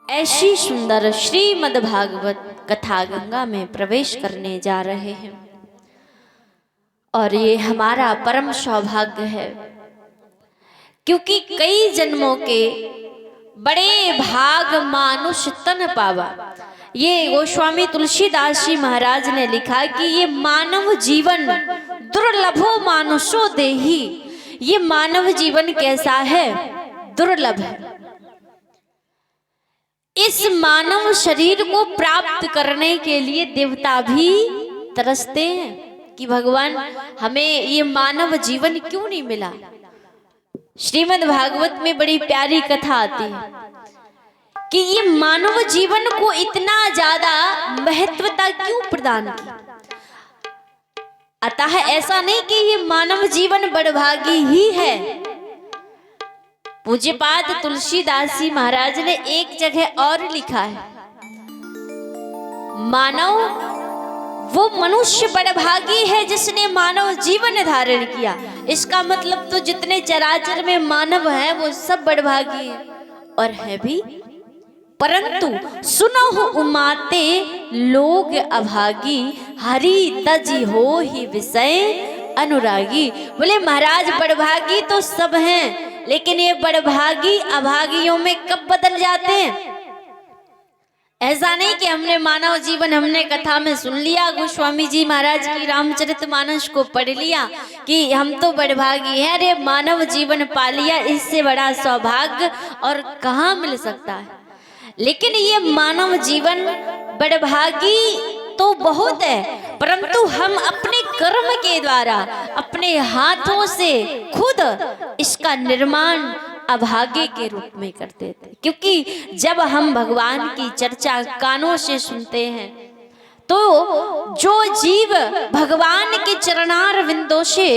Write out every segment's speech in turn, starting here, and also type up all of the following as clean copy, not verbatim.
ऐसी सुंदर श्रीमद् भागवत कथा गंगा में प्रवेश करने जा रहे हैं और ये हमारा परम सौभाग्य है, क्योंकि कई जन्मों के बड़े भाग मानुष तन पावा। ये गोस्वामी तुलसीदास जी महाराज ने लिखा कि ये मानव जीवन दुर्लभो मानुषो देही। ये मानव जीवन कैसा है? दुर्लभ है। इस मानव शरीर को प्राप्त करने के लिए देवता भी तरसते हैं कि भगवान हमें ये मानव जीवन क्यों नहीं मिला। श्रीमद् भागवत में बड़ी प्यारी कथा आती है कि ये मानव जीवन को इतना ज्यादा महत्वता क्यों प्रदान की। अतः ऐसा नहीं कि ये मानव जीवन बड़भागी ही है। पूज्यपाद तुलसीदास जी महाराज ने एक जगह और लिखा है, मानव वो मनुष्य बड़भागी है जिसने मानव जीवन धारण किया। इसका मतलब तो जितने चराचर में मानव हैं वो सब बड़भागी हैं और है भी, परंतु सुनो उमाते लोग अभागी, हरि तजी हो ही विषय अनुरागी। बोले महाराज बड़भागी तो सब हैं, लेकिन ये बड़भागी अभागियों में कब बदल जाते हैं। ऐसा नहीं कि हमने मानव जीवन हमने कथा में सुन लिया, गोस्वामी जी महाराज की रामचरितमानस को पढ़ लिया कि हम तो बड़भागी हैं, अरे मानव जीवन पा लिया, इससे बड़ा सौभाग्य और कहाँ मिल सकता है। लेकिन ये मानव जीवन बड़भागी तो बहुत है, परंतु हम अपने कर्म के द्वारा अपने हाथों से खुद इसका निर्माण अभागे के रूप में करते थे। क्योंकि जब हम भगवान की चर्चा कानों से सुनते हैं तो जो जीव भगवान के चरणार विंदों से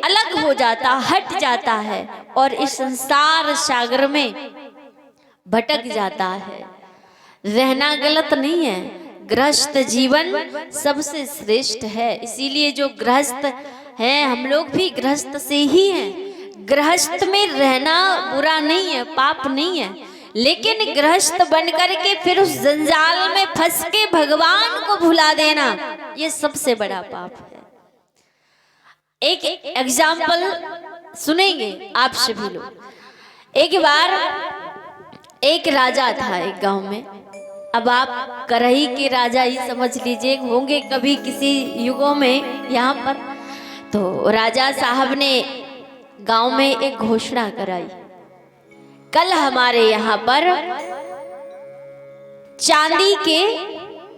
अलग हो जाता, हट जाता है और इस संसार सागर में भटक जाता है। रहना गलत नहीं है, गृहस्थ जीवन सबसे श्रेष्ठ है। इसीलिए जो गृहस्थ हैं, हम लोग भी गृहस्थ से ही हैं। गृहस्थ में रहना बुरा नहीं है, पाप नहीं है, लेकिन गृहस्थ बन करके फिर उस जंजाल में फंस के भगवान को भुला देना, ये सबसे बड़ा पाप है। एक एग्जाम्पल सुनेंगे आप सभी लोग। एक बार एक राजा था एक गांव में। अब आप करही के राजा ही समझ लीजिए, होंगे कभी किसी युगों में यहाँ पर। तो राजा साहब ने गांव में एक घोषणा कराई, कल हमारे यहाँ पर चांदी के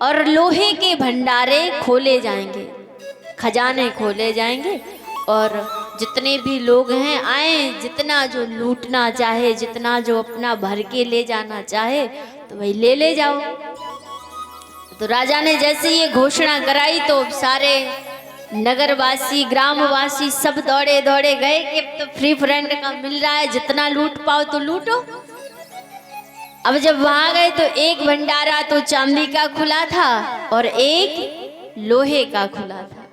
और लोहे के भंडारे खोले जाएंगे, खजाने खोले जाएंगे और जितने भी लोग हैं आए, जितना जो लूटना चाहे, जितना जो अपना भर के ले जाना चाहे तो वही ले जाओ। तो राजा ने जैसे ये घोषणा कराई तो सारे नगरवासी ग्रामवासी सब दौड़े दौड़े गए कि तो फ्री फ्रेंड का मिल रहा है, जितना लूट पाओ तो लूटो। अब जब वहां गए तो एक भंडारा तो चांदी का खुला था और एक लोहे का खुला था।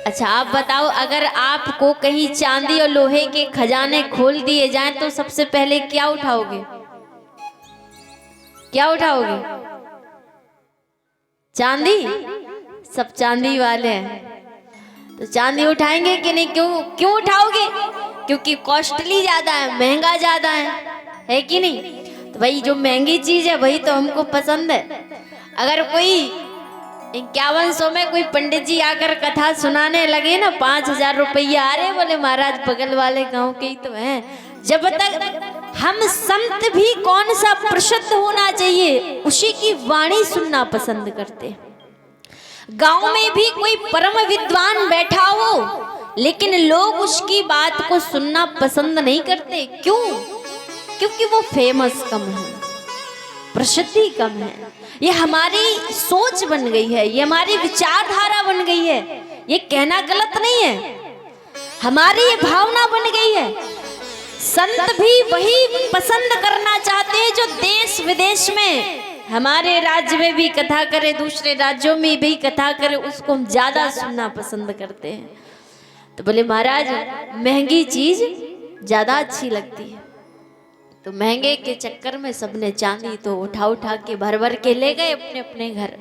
अच्छा आप बताओ, अगर आपको कहीं चांदी और लोहे के खजाने खोल दिए जाएं तो सबसे पहले क्या उठाओगे? क्या उठाओगे? चांदी। सब चांदी वाले हैं तो चांदी उठाएंगे कि नहीं? क्यों उठाओगे? क्योंकि कॉस्टली ज्यादा है, महंगा ज्यादा है कि नहीं? तो भाई जो महंगी चीज है वही तो हमको पसंद है। अगर कोई 5100 में कोई पंडित जी आकर कथा सुनाने लगे ना, 5000 रुपया आ रहे, बोले महाराज बगल वाले गांव के ही तो हैं। जब तक हम संत भी कौन सा प्रसिद्ध होना चाहिए उसी की वाणी सुनना पसंद करते हैं। गांव में भी कोई परम विद्वान बैठा हो लेकिन लोग उसकी बात को सुनना पसंद नहीं करते। क्यों? क्योंकि वो फेमस कम है, प्रसिद्धि कम है। ये हमारी सोच बन गई है, ये हमारी विचारधारा बन गई है। ये कहना गलत नहीं है, हमारी ये भावना बन गई है। संत भी वही पसंद करना चाहते हैं जो देश विदेश में, हमारे राज्य में भी कथा करे, दूसरे राज्यों में भी कथा करे, उसको हम ज्यादा सुनना पसंद करते हैं। तो बोले महाराज महंगी चीज ज्यादा अच्छी लगती है। तो महंगे के चक्कर में सबने चांदी तो उठा उठा के भर भर के ले गए अपने अपने घर।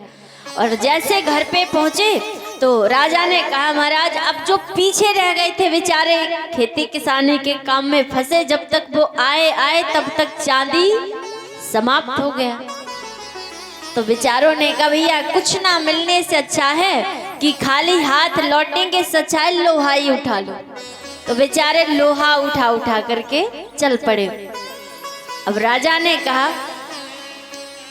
और जैसे घर पे पहुंचे तो राजा ने कहा, महाराज अब जो पीछे रह गए थे बेचारे खेती किसानी के काम में फंसे, जब तक वो आए तब तक चांदी समाप्त हो गया। तो बेचारों ने कहा, भैया कुछ ना मिलने से अच्छा है कि खाली हाथ लौटेंगे, सच्चा है लोहा ही उठा लो। तो बेचारे लोहा उठा उठा करके चल पड़े। अब राजा ने कहा,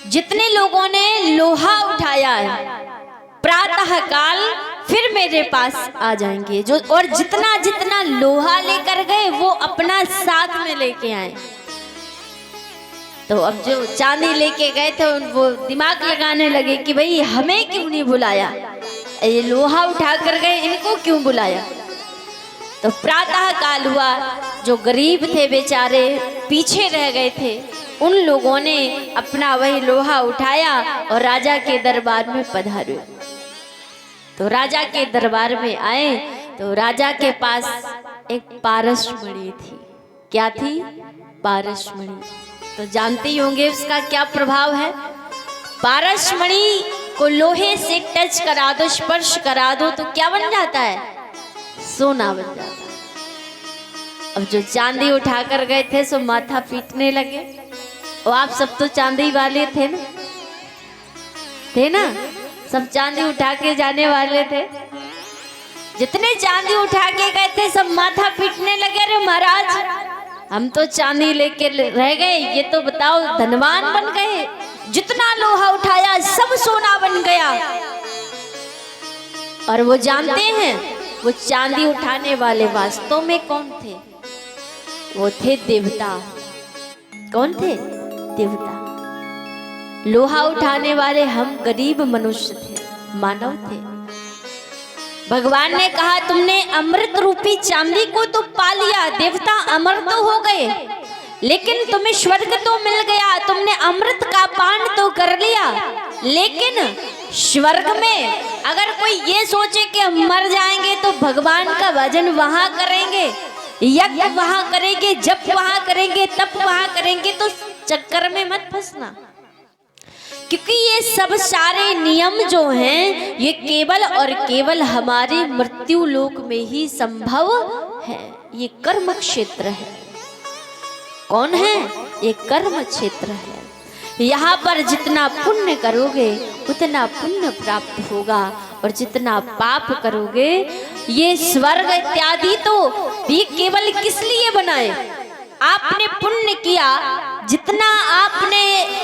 जितने लोगों ने लोहा उठाया है प्रातः काल फिर मेरे पास आ जाएंगे, जो और जितना जितना लोहा लेकर गए वो अपना साथ में लेके आए। तो अब जो चांदी लेके गए थे वो दिमाग लगाने लगे कि भाई हमें क्यों नहीं बुलाया, ये लोहा उठा कर गए इनको क्यों बुलाया। तो प्रातः काल हुआ, जो गरीब थे बेचारे पीछे रह गए थे उन लोगों ने अपना वही लोहा उठाया और राजा के दरबार में पधारे। तो राजा के दरबार में आए तो राजा के पास एक पारसमणि थी। क्या थी? पारसमणि। तो जानते ही होंगे उसका क्या प्रभाव है। पारसमणि को लोहे से टच करा दो, स्पर्श करा दो तो क्या बन जाता है? सोना बन जाता है। अब जो चांदी उठा कर गए थे सो माथा पीटने लगे। और आप सब तो चांदी वाले थे ना, सब चांदी उठा के जाने वाले थे। जितने चांदी उठा के गए थे सब माथा पीटने लगे, अरे महाराज हम तो चांदी लेके रह गए, ये तो बताओ धनवान बन गए, जितना लोहा उठाया सब सोना बन गया। और वो जानते हैं वो चांदी उठाने वाले वास्तव में कौन थे? वो थे देवता। कौन थे? देवता। लोहा उठाने वाले हम गरीब मनुष्य थे, मानव थे। भगवान ने कहा तुमने अमृत रूपी चांदी को तो पा लिया, देवता अमर तो हो गए, लेकिन तुम्हें स्वर्ग तो मिल गया, तुमने अमृत का पान तो कर लिया, लेकिन स्वर्ग में अगर कोई ये सोचे कि हम मर जाएंगे तो भगवान का भजन वहां करेंगे, यज्ञ वहां करेंगे, जप वहां करेंगे, तप वहां करेंगे, तो चक्कर में मत फंसना। क्योंकि ये सब सारे नियम जो हैं ये केवल और केवल हमारे मृत्यु लोक में ही संभव है। ये कर्म क्षेत्र है। कौन है? ये कर्म क्षेत्र है। यहाँ पर जितना पुण्य करोगे उतना पुण्य प्राप्त होगा, और जितना पाप करोगे, ये स्वर्ग इत्यादि तो ये केवल किस लिए बनाए? आपने पुण्य किया, जितना आपने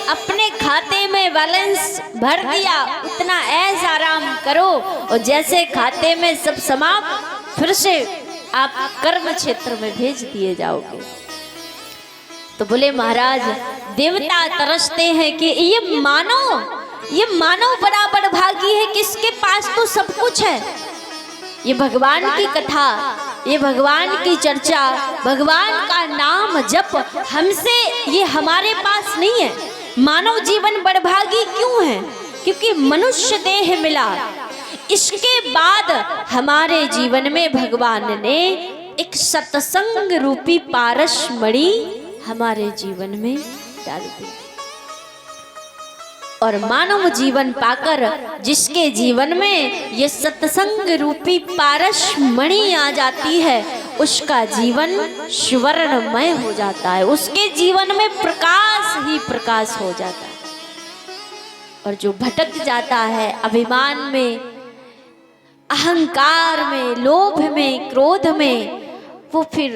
अपने खाते में बैलेंस भर दिया उतना ऐश आराम करो, और जैसे खाते में सब समाप्त फिर से आप कर्म क्षेत्र में भेज दिए जाओगे। तो बोले महाराज देवता तरसते हैं कि ये मानव बराबर भागी है, किसके पास तो सब कुछ है। ये भगवान की कथा, ये भगवान की चर्चा, भगवान का नाम जप हमसे ये हमारे पास नहीं है। मानव जीवन बड़भागी क्यों है? क्योंकि मनुष्य देह मिला। इसके बाद हमारे जीवन में भगवान ने एक सत्संग रूपी पारसमणि हमारे जीवन में डाल दी, और मानव जीवन पाकर जिसके जीवन में ये सत्संग रूपी पारसमणि आ जाती है उसका जीवन स्वर्णमय हो जाता है, उसके जीवन में प्रकाश ही प्रकाश हो जाता है। और जो भटक जाता है अभिमान में, अहंकार में, लोभ में, क्रोध में, वो फिर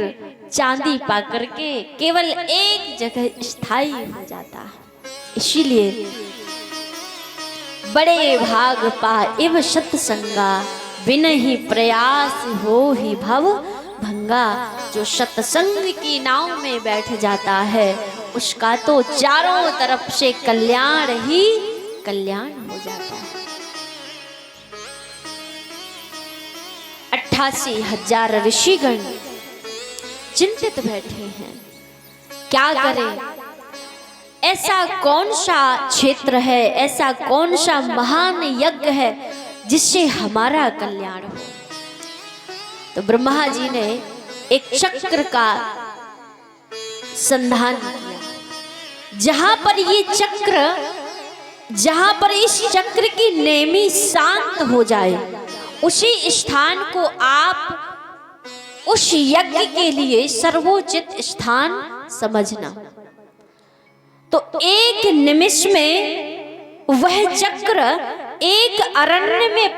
चांदी पा करके केवल एक जगह स्थायी हो जाता है। इसीलिए बड़े भाग पा इव सत्संगा, बिन ही प्रयास हो ही भव भंगा। जो सत्संग की नाव में बैठ जाता है उसका तो चारों तरफ से कल्याण ही कल्याण हो जाता है। 88,000 ऋषिगण चिंतित बैठे हैं, क्या करें? ऐसा कौन सा क्षेत्र है, ऐसा कौन सा महान यज्ञ है जिससे हमारा कल्याण हो? तो ब्रह्मा जी ने एक चक्र का संधान किया। जहां पर ये चक्र, जहां पर इस चक्र की नेमी शांत हो जाए, उसी स्थान को आप उस यज्ञ के लिए सर्वोचित स्थान समझना। तो एक निमिष में वह चक्र एक अरण्य में